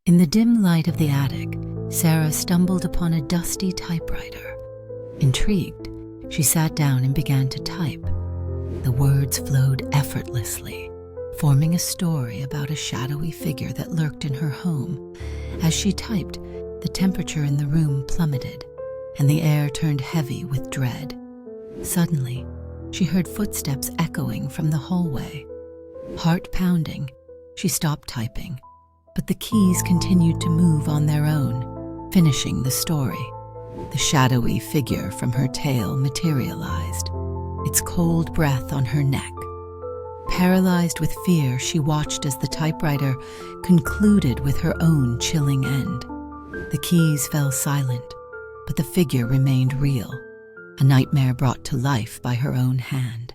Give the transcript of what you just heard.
In the dim light of the attic, Sarah stumbled upon a dusty typewriter. Intrigued, she sat down and began to type. The words flowed effortlessly, forming a story about a shadowy figure that lurked in her home. As she typed, the temperature in the room plummeted, and the air turned heavy with dread. Suddenly, she heard footsteps echoing from the hallway. Heart pounding, she stopped typing, but the keys continued to move on their own, finishing the story. The shadowy figure from her tale materialized, its cold breath on her neck. Paralyzed with fear, she watched as the typewriter concluded with her own chilling end. The keys fell silent, but the figure remained real, a nightmare brought to life by her own hand.